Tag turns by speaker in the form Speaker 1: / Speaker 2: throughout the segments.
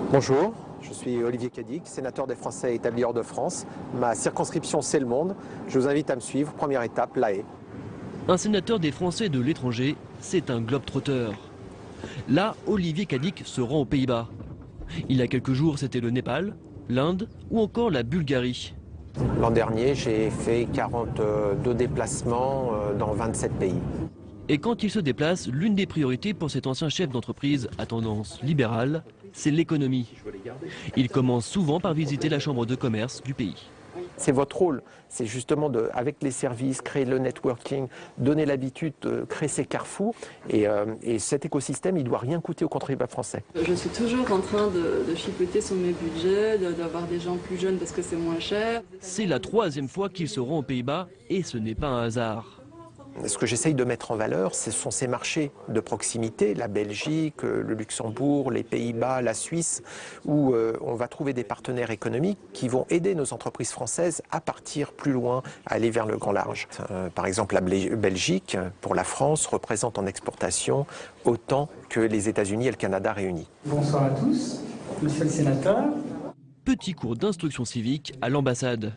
Speaker 1: Bonjour, je suis Olivier Cadic, sénateur des Français établis hors de France. Ma circonscription, c'est le monde. Je vous invite à me suivre. Première étape, La Haye.
Speaker 2: Un sénateur des Français de l'étranger, c'est un globe-trotteur. Là, Olivier Cadic se rend aux Pays-Bas. Il y a quelques jours, c'était le Népal, l'Inde ou encore la Bulgarie.
Speaker 1: L'an dernier, j'ai fait 42 déplacements dans 27 pays.
Speaker 2: Et quand il se déplace, l'une des priorités pour cet ancien chef d'entreprise à tendance libérale, c'est l'économie. Il commence souvent par visiter la chambre de commerce du pays.
Speaker 1: C'est votre rôle, c'est justement avec les services, créer le networking, donner l'habitude de créer ces carrefours. Et cet écosystème, il ne doit rien coûter aux contribuables français.
Speaker 3: Je suis toujours en train de chipoter sur mes budgets, d'avoir des gens plus jeunes parce que c'est moins cher.
Speaker 2: C'est la troisième fois qu'il se rend aux Pays-Bas et ce n'est pas un hasard.
Speaker 1: Ce que j'essaye de mettre en valeur, ce sont ces marchés de proximité, la Belgique, le Luxembourg, les Pays-Bas, la Suisse, où on va trouver des partenaires économiques qui vont aider nos entreprises françaises à partir plus loin, à aller vers le grand large. Par exemple, la Belgique, pour la France, représente en exportation autant que les États-Unis et le Canada réunis.
Speaker 4: Bonsoir à tous, monsieur le sénateur.
Speaker 2: Petit cours d'instruction civique à l'ambassade.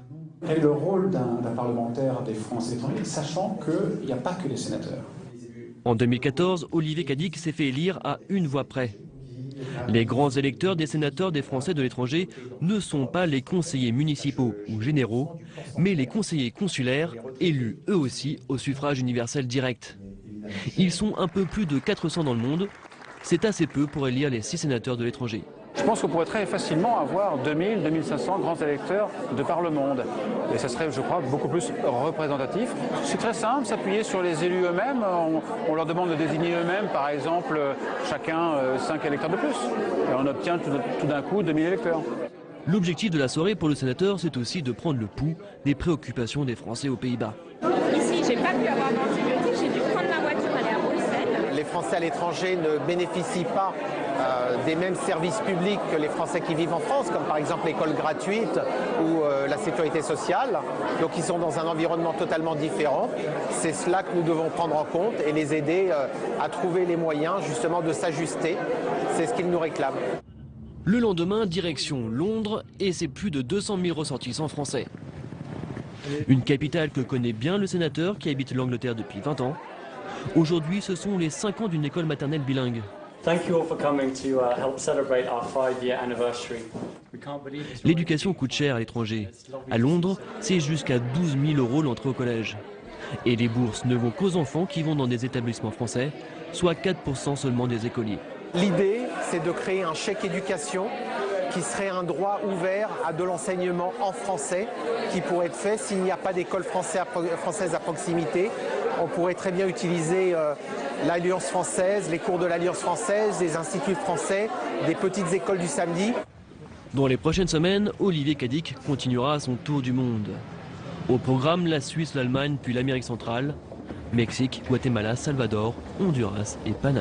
Speaker 4: Quel est le rôle d'un parlementaire des Français étrangers, sachant qu'il n'y a pas que les sénateurs?
Speaker 2: En 2014, Olivier Cadic s'est fait élire à une voix près. Les grands électeurs des sénateurs des Français de l'étranger ne sont pas les conseillers municipaux ou généraux, mais les conseillers consulaires, élus eux aussi au suffrage universel direct. Ils sont un peu plus de 400 dans le monde. C'est assez peu pour élire les 6 sénateurs de l'étranger.
Speaker 5: Je pense qu'on pourrait très facilement avoir 2000, 2500 grands électeurs de par le monde. Et ça serait, je crois, beaucoup plus représentatif. C'est très simple, s'appuyer sur les élus eux-mêmes. On leur demande de désigner eux-mêmes, par exemple, chacun 5 électeurs de plus. Et on obtient tout d'un coup 2000 électeurs.
Speaker 2: L'objectif de la soirée pour le sénateur, c'est aussi de prendre le pouls des préoccupations des Français aux Pays-Bas.
Speaker 6: Ici, j'ai pas pu avoir d'antibiotiques, j'ai dû prendre ma voiture, aller à Bruxelles.
Speaker 1: Les Français à l'étranger ne bénéficient pas des mêmes services publics que les Français qui vivent en France, comme par exemple l'école gratuite ou la sécurité sociale. Donc ils sont dans un environnement totalement différent. C'est cela que nous devons prendre en compte et les aider à trouver les moyens justement de s'ajuster. C'est ce qu'ils nous réclament.
Speaker 2: Le lendemain, direction Londres et c'est plus de 200 000 ressortissants français. Une capitale que connaît bien le sénateur qui habite l'Angleterre depuis 20 ans. Aujourd'hui, ce sont les 5 ans d'une école maternelle bilingue. L'éducation coûte cher à l'étranger. À Londres, c'est jusqu'à 12 000 € l'entrée au collège. Et les bourses ne vont qu'aux enfants qui vont dans des établissements français, soit 4% seulement des écoliers.
Speaker 1: L'idée, c'est de créer un chèque éducation qui serait un droit ouvert à de l'enseignement en français qui pourrait être fait s'il n'y a pas d'école française à proximité. On pourrait très bien utiliser l'Alliance française, les cours de l'Alliance française, des instituts français, des petites écoles du samedi.
Speaker 2: Dans les prochaines semaines, Olivier Cadic continuera son tour du monde. Au programme, la Suisse, l'Allemagne, puis l'Amérique centrale, Mexique, Guatemala, Salvador, Honduras et Panama.